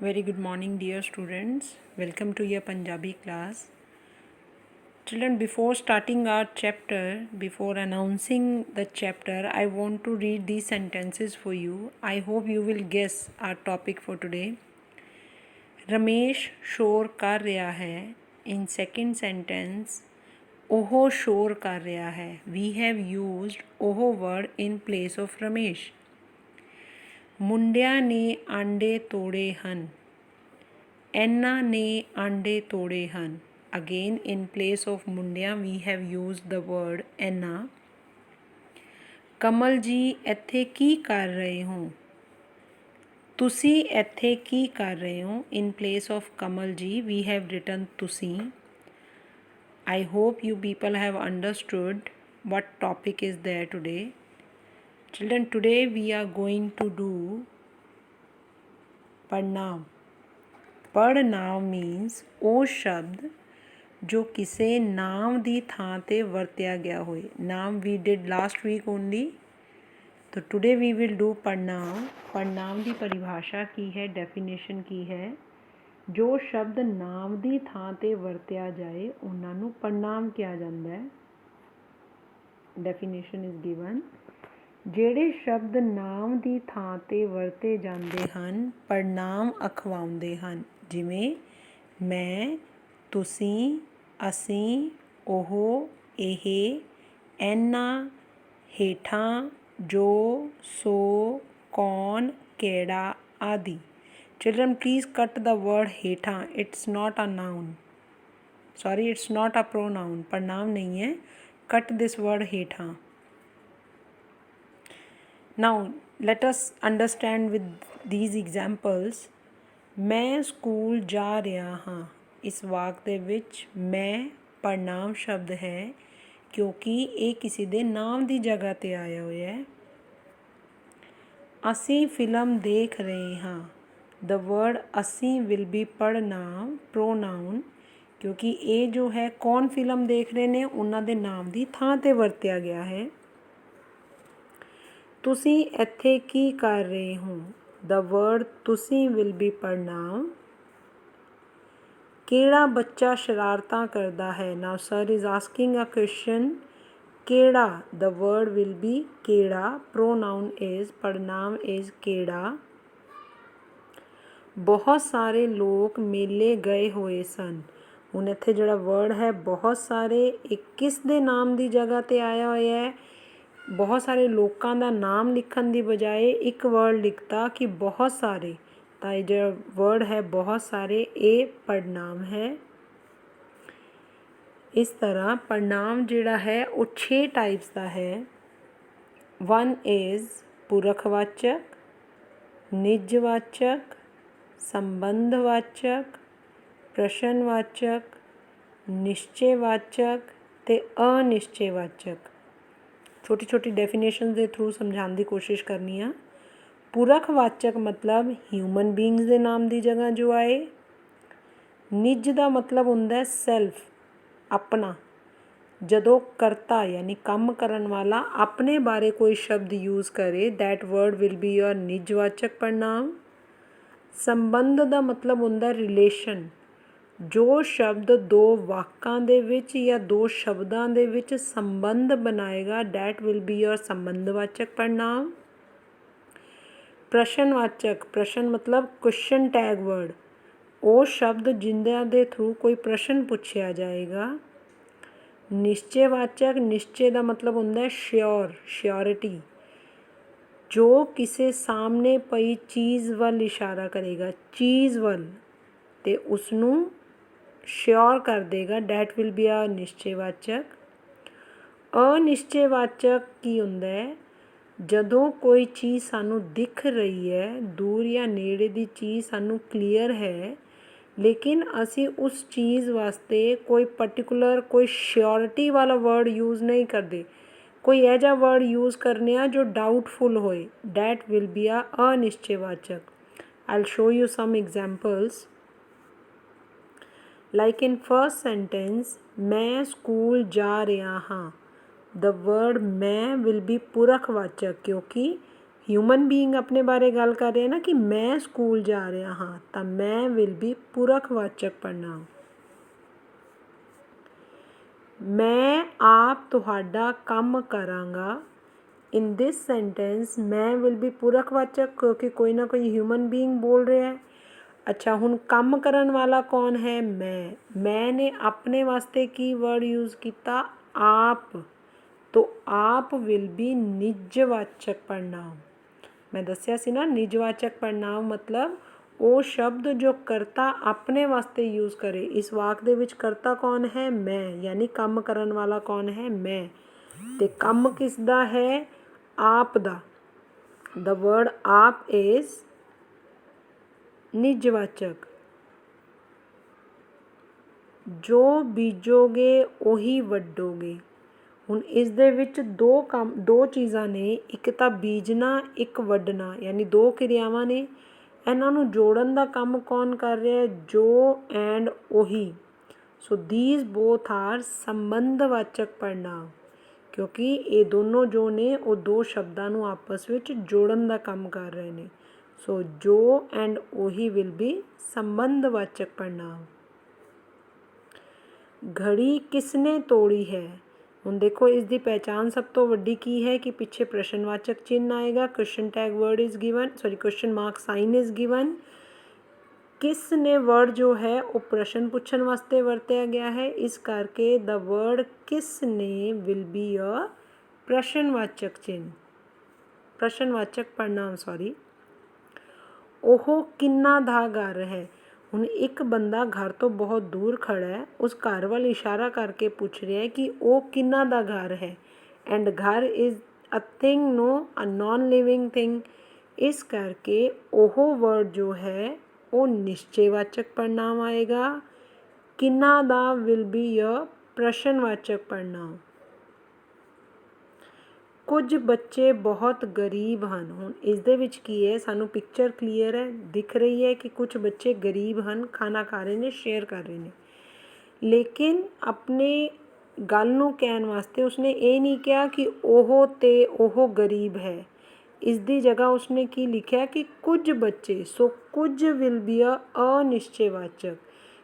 Very good morning, dear students. Welcome to your Punjabi class. Children, before starting our chapter, before announcing the chapter, I want to read these sentences for you. I hope you will guess our topic for today. Ramesh शोर कर रहा है. In second sentence, ओहो शोर कर रहा है. We have used ओहो word in place of Ramesh. ਮੁੰਡਿਆਂ ਨੇ ਆਂਡੇ ਤੋੜੇ ਹਨ. ਇਹਨਾਂ ਨੇ ਆਂਡੇ ਤੋੜੇ ਹਨ. Again, in place of ਮੁੰਡਿਆਂ we have used the word ਇਹਨਾਂ. ਕਮਲ ਜੀ ਇੱਥੇ ਕੀ ਕਰ ਰਹੇ ਹੋ? ਤੁਸੀਂ ਇੱਥੇ ਕੀ ਕਰ ਰਹੇ ਹੋ? In place of Kamal ji we have written ਤੁਸੀਂ. I hope you people have understood what topic is there today. Children, today we are going to do ਪੜ੍ਹਨਾਂਵ. ਪੜ੍ਹਨਾਂਵ means ਉਹ ਸ਼ਬਦ ਜੋ ਕਿਸੇ ਨਾਮ ਦੀ ਥਾਂ 'ਤੇ ਵਰਤਿਆ ਗਿਆ ਹੋਏ. ਨਾਮ we did last week only. तो today we will do ਪੜ੍ਹਨਾਂਵ. ਪੜ੍ਹਨਾਂਵ ਦੀ ਪਰਿਭਾਸ਼ਾ ਕੀ ਹੈ, ਡੈਫੀਨੇਸ਼ਨ ਕੀ ਹੈ? ਜੋ ਸ਼ਬਦ ਨਾਮ ਦੀ ਥਾਂ 'ਤੇ ਵਰਤਿਆ ਜਾਏ ਉਹਨਾਂ ਨੂੰ ਪੜ੍ਹਨਾਂਵ ਕਿਹਾ ਜਾਂਦਾ ਹੈ. Definition is given. ਜਿਹੜੇ ਸ਼ਬਦ ਨਾਮ ਦੀ ਥਾਂ 'ਤੇ ਵਰਤੇ ਜਾਂਦੇ ਹਨ ਪੜ੍ਹਨਾਂਵ ਅਖਵਾਉਂਦੇ ਹਨ. ਜਿਵੇਂ ਮੈਂ, ਤੁਸੀਂ, ਅਸੀਂ, ਉਹ, ਇਹ, ਇਹਨਾਂ, ਹੇਠਾਂ, ਜੋ, ਸੋ, ਕੌਣ, ਕਿਹੜਾ ਆਦਿ. Children, please cut the word ਹੇਠਾਂ. It's not a noun. Sorry, it's not a pronoun. ਪੜ੍ਹਨਾਂਵ ਨਹੀਂ ਹੈ. Cut this word ਹੇਠਾਂ. Now let us understand with these examples. ਮੈਂ ਸਕੂਲ ਜਾ ਰਿਹਾ ਹਾਂ. ਇਸ ਵਾਕ ਦੇ ਵਿੱਚ ਮੈਂ ਪੜ੍ਹਨਾਂਵ ਸ਼ਬਦ ਹੈ ਕਿਉਂਕਿ ਇਹ ਕਿਸੇ ਦੇ ਨਾਮ ਦੀ ਜਗ੍ਹਾ 'ਤੇ ਆਇਆ ਹੋਇਆ ਹੈ. ਅਸੀਂ ਫਿਲਮ ਦੇਖ ਰਹੇ ਹਾਂ. The word ਅਸੀਂ will be ਪੜ੍ਹਨਾਂਵ pronoun ਕਿਉਂਕਿ ਇਹ ਜੋ ਹੈ ਕੌਣ ਫਿਲਮ ਦੇਖ ਰਹੇ ਨੇ ਉਹਨਾਂ ਦੇ ਨਾਮ ਦੀ ਥਾਂ 'ਤੇ ਵਰਤਿਆ ਗਿਆ ਹੈ. ਤੁਸੀਂ ਇੱਥੇ ਕੀ ਕਰ ਰਹੇ ਹੋ? The word ਤੁਸੀਂ will be ਪੜ੍ਹਨਾਂਵ. ਕਿਹੜਾ ਬੱਚਾ ਸ਼ਰਾਰਤਾਂ ਕਰਦਾ ਹੈ? Now sir is asking a question. ਕਿਹੜਾ, the word will be ਕਿਹੜਾ. pronoun is ਪੜ੍ਹਨਾਂਵ is ਕਿਹੜਾ. ਬਹੁਤ ਸਾਰੇ ਲੋਕ ਮੇਲੇ ਗਏ ਹੋਏ ਸਨ. ਹੁਣ ਇੱਥੇ ਜਿਹੜਾ ਵਰਡ ਹੈ ਬਹੁਤ ਸਾਰੇ, ਇਹ ਕਿਸ ਦੇ ਨਾਮ ਦੀ ਜਗ੍ਹਾ 'ਤੇ ਆਇਆ ਹੋਇਆ ਹੈ? ਬਹੁਤ ਸਾਰੇ ਲੋਕਾਂ ਦਾ ਨਾਮ ਲਿਖਣ ਦੀ ਬਜਾਏ ਇੱਕ ਵਰਡ ਲਿਖਤਾ ਕਿ ਬਹੁਤ ਸਾਰੇ, ਤਾਂ ਇਹ ਜਿਹੜਾ ਵਰਡ ਹੈ ਬਹੁਤ ਸਾਰੇ ਇਹ ਪੜ੍ਹਨਾਂਵ ਹੈ. ਇਸ ਤਰ੍ਹਾਂ ਪੜ੍ਹਨਾਂਵ ਜਿਹੜਾ ਹੈ ਉਹ 6 ਟਾਈਪਸ ਦਾ ਹੈ. 1 is ਪੁਰਖਵਾਚਕ, ਨਿੱਜਵਾਚਕ, ਸੰਬੰਧਵਾਚਕ, ਪ੍ਰਸ਼ਨਵਾਚਕ, ਨਿਸ਼ਚੇਵਾਚਕ ਅਤੇ ਅਨਿਸ਼ਚੇਵਾਚਕ. ਛੋਟੀ ਛੋਟੀ ਡੈਫੀਨੇਸ਼ਨ ਦੇ ਥਰੂ ਸਮਝਾਉਣ ਦੀ ਕੋਸ਼ਿਸ਼ ਕਰਨੀ ਆ. ਪੁਰਖਵਾਚਕ ਮਤਲਬ ਹਿਊਮਨ ਬੀਇੰਗਸ ਦੇ ਨਾਮ ਦੀ ਜਗ੍ਹਾ ਜੋ ਆਏ. ਨਿੱਜ ਦਾ ਮਤਲਬ ਹੁੰਦਾ ਸੈਲਫ, ਆਪਣਾ. ਜਦੋਂ ਕਰਤਾ ਯਾਨੀ ਕੰਮ ਕਰਨ ਵਾਲਾ ਆਪਣੇ ਬਾਰੇ ਕੋਈ ਸ਼ਬਦ ਯੂਜ਼ ਕਰੇ that word will be your ਨਿੱਜਵਾਚਕ ਪੜ੍ਹਨਾਂਵ. ਸੰਬੰਧ ਦਾ ਮਤਲਬ ਹੁੰਦਾ ਰਿਲੇਸ਼ਨ. ਜੋ ਸ਼ਬਦ ਦੋ ਵਾਕਾਂ ਦੇ ਵਿੱਚ ਜਾਂ ਦੋ ਸ਼ਬਦਾਂ ਦੇ ਵਿੱਚ ਸੰਬੰਧ ਬਣਾਏਗਾ ਦੈਟ ਵਿਲ ਬੀ ਯੋਰ ਸੰਬੰਧਵਾਚਕ ਪੜ੍ਹਨਾਂਵ. ਪ੍ਰਸ਼ਨਵਾਚਕ, ਪ੍ਰਸ਼ਨ ਮਤਲਬ ਕੁਐਸਚਨ ਟੈਗ ਵਰਡ. ਉਹ ਸ਼ਬਦ ਜਿਨ੍ਹਾਂ ਦੇ ਥਰੂ ਕੋਈ ਪ੍ਰਸ਼ਨ ਪੁੱਛਿਆ ਜਾਏਗਾ. ਨਿਸ਼ਚੇਵਾਚਕ, ਨਿਸ਼ਚੇ ਦਾ ਮਤਲਬ ਹੁੰਦਾ ਸ਼ਿਓਰ, ਸ਼ਿਓਰਿਟੀ. ਜੋ ਕਿਸੇ ਸਾਹਮਣੇ ਪਈ ਚੀਜ਼ ਵੱਲ ਇਸ਼ਾਰਾ ਕਰੇਗਾ, ਚੀਜ਼ ਵੱਲ, ਅਤੇ ਉਸਨੂੰ ਸ਼ਿਓਰ ਕਰ ਦੇਗਾ ਡੈਟ ਵਿਲ ਬੀ ਆ ਨਿਸ਼ਚੇਵਾਚਕ. ਅਨਿਸ਼ਚੇਵਾਚਕ ਕੀ ਹੁੰਦਾ ਹੈ? ਜਦੋਂ ਕੋਈ ਚੀਜ਼ ਸਾਨੂੰ ਦਿਖ ਰਹੀ ਹੈ, ਦੂਰ ਜਾਂ ਨੇੜੇ ਦੀ ਚੀਜ਼ ਸਾਨੂੰ ਕਲੀਅਰ ਹੈ ਲੇਕਿਨ ਅਸੀਂ ਉਸ ਚੀਜ਼ ਵਾਸਤੇ ਕੋਈ ਪਰਟੀਕੂਲਰ ਕੋਈ ਸ਼ਿਓਰਿਟੀ ਵਾਲਾ ਵਰਡ ਯੂਜ਼ ਨਹੀਂ ਕਰਦੇ. ਕੋਈ ਇਹੋ ਜਿਹਾ ਵਰਡ ਯੂਜ਼ ਕਰਨੇ ਆ ਜੋ ਡਾਊਟਫੁਲ ਹੋਏ ਡੈਟ ਵਿਲ ਬੀ ਆ ਅਨਿਸ਼ਚੇਵਾਚਕ. I'll show you some examples. Like in first sentence, ਮੈਂ ਸਕੂਲ ਜਾ ਰਿਹਾ ਹਾਂ. The word ਮੈਂ will be ਪੁਰਖਵਾਚਕ ਕਿਉਂਕਿ ਹਿਊਮਨ ਬੀਇੰਗ ਆਪਣੇ ਬਾਰੇ ਗੱਲ ਕਰ ਰਿਹਾ ਨਾ ਕਿ ਮੈਂ ਸਕੂਲ ਜਾ ਰਿਹਾ ਹਾਂ, ਤਾਂ ਮੈਂ ਵਿਲ ਬੀ ਪੁਰਖਵਾਚਕ ਪੜ੍ਹਨਾਂਵ। ਮੈਂ ਆਪ ਤੁਹਾਡਾ ਕੰਮ ਕਰਾਂਗਾ। ਇਨ ਦਿਸ ਸੈਂਟੈਂਸ ਮੈਂ ਵਿਲ ਬੀ ਪੁਰਖਵਾਚਕ, ਕਿਉਂਕਿ ਕੋਈ ਨਾ ਕੋਈ ਹਿਊਮਨ ਬੀਇੰਗ ਬੋਲ ਰਿਹਾ ਹੈ। ਅੱਛਾ, ਹੁਣ ਕੰਮ ਕਰਨ ਵਾਲਾ ਕੌਣ ਹੈ? ਮੈਂ ਨੇ ਆਪਣੇ ਵਾਸਤੇ ਕੀ ਵਰਡ ਯੂਜ਼ ਕੀਤਾ? ਆਪ। ਤੋ ਆਪ ਵਿਲ ਬੀ ਨਿਜਵਾਚਕ ਪੜ੍ਹਨਾਂਵ। ਮੈਂ ਦੱਸਿਆ ਸੀ ਨਾ, ਨਿਜਵਾਚਕ ਪੜ੍ਹਨਾਂਵ ਮਤਲਬ ਉਹ ਸ਼ਬਦ ਜੋ ਕਰਤਾ ਆਪਣੇ ਵਾਸਤੇ ਯੂਜ਼ ਕਰੇ। ਇਸ ਵਾਕ ਦੇ ਵਿੱਚ ਕਰਤਾ ਕੌਣ ਹੈ? ਮੈਂ, ਯਾਨੀ ਕੰਮ ਕਰਨ ਵਾਲਾ ਕੌਣ ਹੈ? ਮੈਂ। ਤੇ ਕੰਮ ਕਿਸ ਦਾ ਹੈ? ਆਪ ਦਾ। ਦ ਵਰਡ ਆਪ ਇਜ਼ ਨਿਜਵਾਚਕ। ਜੋ ਬੀਜੋਗੇ ਉਹੀ ਵੱਢੋਗੇ। ਹੁਣ ਇਸ ਦੇ ਵਿੱਚ ਦੋ ਚੀਜ਼ਾਂ ਨੇ, ਇੱਕ ਤਾਂ ਬੀਜਣਾ, ਇੱਕ ਵੱਢਣਾ, ਯਾਨੀ ਦੋ ਕਿਰਿਆਵਾਂ ਨੇ। ਇਹਨਾਂ ਨੂੰ ਜੋੜਨ ਦਾ ਕੰਮ ਕੌਣ ਕਰ ਰਿਹਾ? ਜੋ ਐਂਡ ਉਹੀ। ਸੋ ਦੀਜ਼ ਬੋਥ ਆਰ ਸੰਬੰਧਵਾਚਕ ਪੜ੍ਹਨਾਂਵ, ਕਿਉਂਕਿ ਇਹ ਦੋਨੋਂ ਜੋ ਨੇ ਉਹ ਦੋ ਸ਼ਬਦਾਂ ਨੂੰ ਆਪਸ ਵਿੱਚ ਜੋੜਨ ਦਾ ਕੰਮ ਕਰ ਰਹੇ ਨੇ। ਸੋ ਜੋ ਐਂਡ ਉਹੀ ਵਿਲ ਬੀ ਸੰਬੰਧਵਾਚਕ ਪੜ੍ਹਨਾਂਵ। ਘੜੀ ਕਿਸਨੇ ਤੋੜੀ ਹੈ? ਹੁਣ ਦੇਖੋ, ਇਸ ਦੀ ਪਹਿਚਾਣ ਸਭ ਤੋਂ ਵੱਡੀ ਕੀ ਹੈ ਕਿ ਪਿੱਛੇ ਪ੍ਰਸ਼ਨਵਾਚਕ ਚਿੰਨ੍ਹ ਆਏਗਾ, question tag word is given, question mark sign is given. ਕਿਸ ਨੇ ਵਰਡ ਜੋ ਹੈ ਉਹ ਪ੍ਰਸ਼ਨ ਪੁੱਛਣ ਵਾਸਤੇ ਵਰਤਿਆ ਗਿਆ ਹੈ, ਇਸ ਕਰਕੇ ਦ ਵਰਡ ਕਿਸ ਨੇ ਵਿਲ ਬੀ ਅ ਪ੍ਰਸ਼ਨਵਾਚਕ ਚਿੰਨ੍ਹ, ਪ੍ਰਸ਼ਨਵਾਚਕ ਪੜ੍ਹਨਾਂਵ ਸੌਰੀ। ਉਹ ਕਿੰਨਾ ਦਾ ਘਰ ਹੈ? ਹੁਣ ਇੱਕ ਬੰਦਾ ਘਰ ਤੋਂ ਬਹੁਤ ਦੂਰ ਖੜਾ ਹੈ, ਉਸ ਘਰ ਵੱਲ ਇਸ਼ਾਰਾ ਕਰਕੇ ਪੁੱਛ ਰਿਹਾ ਹੈ ਕਿ ਉਹ ਕਿੰਨਾ ਦਾ ਘਰ ਹੈ। ਐਂਡ ਘਰ is a thing, no a non living thing. ਇਸ ਕਰਕੇ ਉਹ ਵਰਡ ਜੋ ਹੈ ਉਹ ਨਿਸ਼ਚੇਵਾਚਕ ਪੜ੍ਹਨਾਂਵ ਆਏਗਾ। ਕਿੰਨਾ ਦਾ ਵਿਲ ਬੀ ਅ ਪ੍ਰਸ਼ਨਵਾਚਕ ਪੜ੍ਹਨਾਂਵ। ਕੁਝ ਬੱਚੇ ਬਹੁਤ ਗਰੀਬ ਹਨ। ਹੁਣ ਇਸ ਦੇ ਵਿੱਚ ਕੀ ਹੈ, ਸਾਨੂੰ ਪਿਕਚਰ ਕਲੀਅਰ ਹੈ, ਦਿਖ ਰਹੀ ਹੈ ਕਿ ਕੁਝ ਬੱਚੇ ਗਰੀਬ ਹਨ, ਖਾਣਾ ਖਾ ਰਹੇ ਨੇ, ਸ਼ੇਅਰ ਕਰ ਰਹੇ ਨੇ। ਲੇਕਿਨ ਆਪਣੇ ਗੱਲ ਨੂੰ ਕਹਿਣ ਵਾਸਤੇ ਉਸਨੇ ਇਹ ਨਹੀਂ ਕਿਹਾ ਕਿ ਉਹ ਗਰੀਬ ਹੈ। ਇਸ ਦੀ ਜਗ੍ਹਾ ਉਸਨੇ ਕੀ ਲਿਖਿਆ ਕਿ ਕੁਝ ਬੱਚੇ। ਸੋ ਕੁਝ ਵਿਲ ਬੀ ਅ ਅਨਿਸ਼ਚੇਵਾਚਕ,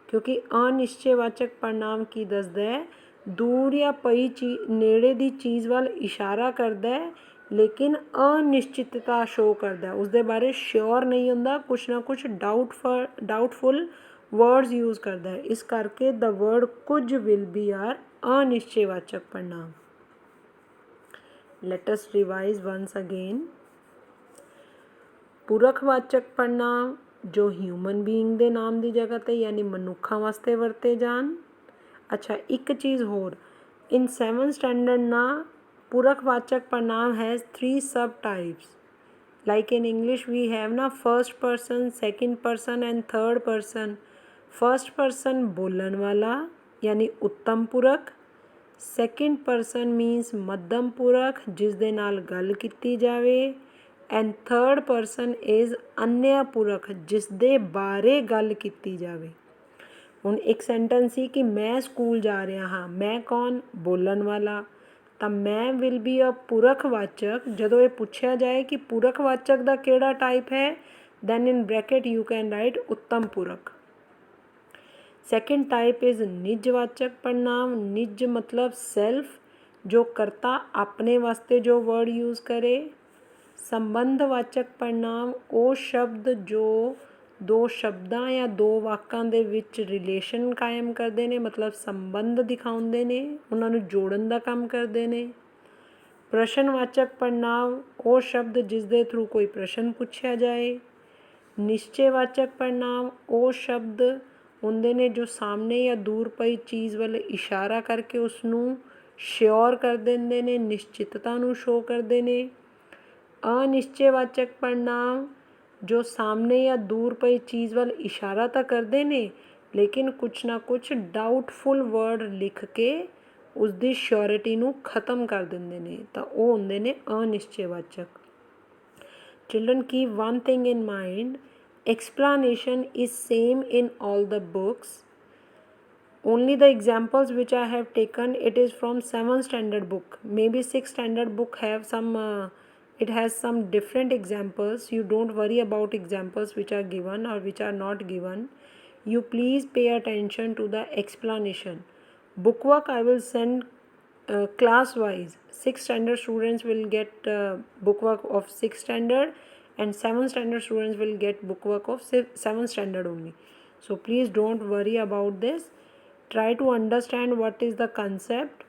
ਕਿਉਂਕਿ ਅਨਿਸ਼ਚੇਵਾਚਕ ਪੜ੍ਹਨਾਂਵ ਕੀ ਦੱਸਦਾ ਹੈ? ਦੂਰ ਜਾਂ ਪਈ ਨੇੜੇ ਦੀ ਚੀਜ਼ ਵੱਲ ਇਸ਼ਾਰਾ ਕਰਦਾ ਹੈ, ਲੇਕਿਨ ਅਨਿਸ਼ਚਿਤਤਾ ਸ਼ੋ ਕਰਦਾ, ਉਸਦੇ ਬਾਰੇ ਸ਼ਿਓਰ ਨਹੀਂ ਹੁੰਦਾ, ਕੁਛ ਨਾ ਕੁਛ ਡਾਊਟਫੁਲ ਵਰਡਸ ਯੂਜ਼ ਕਰਦਾ ਹੈ। ਇਸ ਕਰਕੇ ਦ ਵਰਡ ਕੁਝ ਵਿਲ ਬੀ ਆਰ ਅਨਿਸ਼ਚੇਵਾਚਕ ਪੜ੍ਹਨਾਂਵ। Let us revise once again. ਪੁਰਖਵਾਚਕ ਪੜ੍ਹਨਾਂਵ ਜੋ ਹਿਊਮਨ ਬੀਇੰਗ ਦੇ ਨਾਮ ਦੀ ਜਗ੍ਹਾ 'ਤੇ ਯਾਨੀ ਮਨੁੱਖਾਂ ਵਾਸਤੇ ਵਰਤੇ ਜਾਣ। ਅੱਛਾ, ਇੱਕ ਚੀਜ਼ ਹੋਰ, ਇਨ 7th ਸਟੈਂਡਰਡ ਨਾ ਪੁਰਖਵਾਚਕ ਪੜ੍ਹਨਾਂਵ has 3 sub types. Like in English we have ਨਾ first person, second person and third person. First person ਬੋਲਣ ਵਾਲਾ ਯਾਨੀ ਉੱਤਮ ਪੁਰਖ। ਸੈਕਿੰਡ ਪਰਸਨ ਮੀਨਸ ਮੱਧਮ ਪੁਰਖ, ਜਿਸ ਦੇ ਨਾਲ ਗੱਲ ਕੀਤੀ ਜਾਵੇ। ਐਂਡ ਥਰਡ ਪਰਸਨ ਇਜ਼ ਅਨਯ ਪੁਰਖ, ਜਿਸ ਦੇ ਬਾਰੇ ਗੱਲ ਕੀਤੀ ਜਾਵੇ। ਹੁਣ ਇੱਕ ਸੈਂਟੈਂਸ ਸੀ ਕਿ ਮੈਂ ਸਕੂਲ ਜਾ ਰਿਹਾ ਹਾਂ, ਮੈਂ ਕੌਣ? ਬੋਲਣ ਵਾਲਾ। ਤਾਂ ਮੈਂ ਵਿਲ ਬੀ ਅ ਪੁਰਖਵਾਚਕ। ਜਦੋਂ ਇਹ ਪੁੱਛਿਆ ਜਾਏ ਕਿ ਪੁਰਖਵਾਚਕ ਦਾ ਕਿਹੜਾ ਟਾਈਪ ਹੈ, then in bracket you can write ਉੱਤਮ ਪੁਰਖ। ਸੈਕਿੰਡ ਟਾਈਪ ਇਜ਼ ਨਿਜਵਾਚਕ ਪੜ੍ਹਨਾਂਵ। ਨਿਜ ਮਤਲਬ ਸੈਲਫ, ਜੋ ਕਰਤਾ ਆਪਣੇ ਵਾਸਤੇ ਜੋ ਵਰਡ ਯੂਜ਼ ਕਰੇ। ਸੰਬੰਧਵਾਚਕ ਪੜ੍ਹਨਾਂਵ ਉਹ ਸ਼ਬਦ ਜੋ ਦੋ ਸ਼ਬਦਾਂ ਜਾਂ ਦੋ ਵਾਕਾਂ ਦੇ ਵਿੱਚ ਰਿਲੇਸ਼ਨ ਕਾਇਮ ਕਰਦੇ ਨੇ, ਮਤਲਬ ਸੰਬੰਧ ਦਿਖਾਉਂਦੇ ਨੇ, ਉਹਨਾਂ ਨੂੰ ਜੋੜਨ ਦਾ ਕੰਮ ਕਰਦੇ ਨੇ। ਪ੍ਰਸ਼ਨਵਾਚਕ ਪੜ੍ਹਨਾਂਵ ਉਹ ਸ਼ਬਦ ਜਿਸ ਦੇ ਥਰੂ ਕੋਈ ਪ੍ਰਸ਼ਨ ਪੁੱਛਿਆ ਜਾਏ। ਨਿਸ਼ਚੇਵਾਚਕ ਪੜ੍ਹਨਾਂਵ ਉਹ ਸ਼ਬਦ ਹੁੰਦੇ ਨੇ ਜੋ ਸਾਹਮਣੇ ਜਾਂ ਦੂਰ ਪਈ ਚੀਜ਼ ਵੱਲ ਇਸ਼ਾਰਾ ਕਰਕੇ ਉਸਨੂੰ ਸ਼ਿਓਰ ਕਰ ਦਿੰਦੇ ਨੇ, ਨਿਸ਼ਚਿਤਤਾ ਨੂੰ ਸ਼ੋ ਕਰਦੇ ਨੇ। ਅਨਿਸ਼ਚੇਵਾਚਕ ਪੜ੍ਹਨਾਂਵ ਜੋ ਸਾਹਮਣੇ ਜਾਂ ਦੂਰ ਪਈ ਚੀਜ਼ ਵੱਲ ਇਸ਼ਾਰਾ ਤਾਂ ਕਰਦੇ ਨੇ, ਲੇਕਿਨ ਕੁਛ ਨਾ ਕੁਛ ਡਾਊਟਫੁਲ ਵਰਡ ਲਿਖ ਕੇ ਉਸਦੀ ਸ਼ਿਓਰਿਟੀ ਨੂੰ ਖ਼ਤਮ ਕਰ ਦਿੰਦੇ ਨੇ, ਤਾਂ ਉਹ ਹੁੰਦੇ ਨੇ ਅਨਿਸ਼ਚੇਵਾਚਕ। Children keep one thing in mind, explanation is same in all the books. Only the examples which I have taken, it is from 7th standard book. Maybe 6th standard book have some it has some different examples. You don't worry about examples which are given or which are not given. You please pay attention to the explanation. Bookwork I will send class wise. 6th standard students will get bookwork of 6th standard, and 7th standard students will get bookwork of 7th standard only. So please don't worry about this. Try to understand what is the concept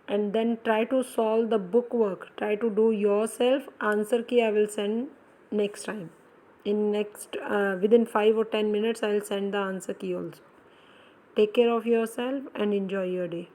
and then try to solve the bookwork. Try to do yourself. Answer key I will send next time. In next within 5 or 10 minutes I will send the answer key also. Take care of yourself and enjoy your day.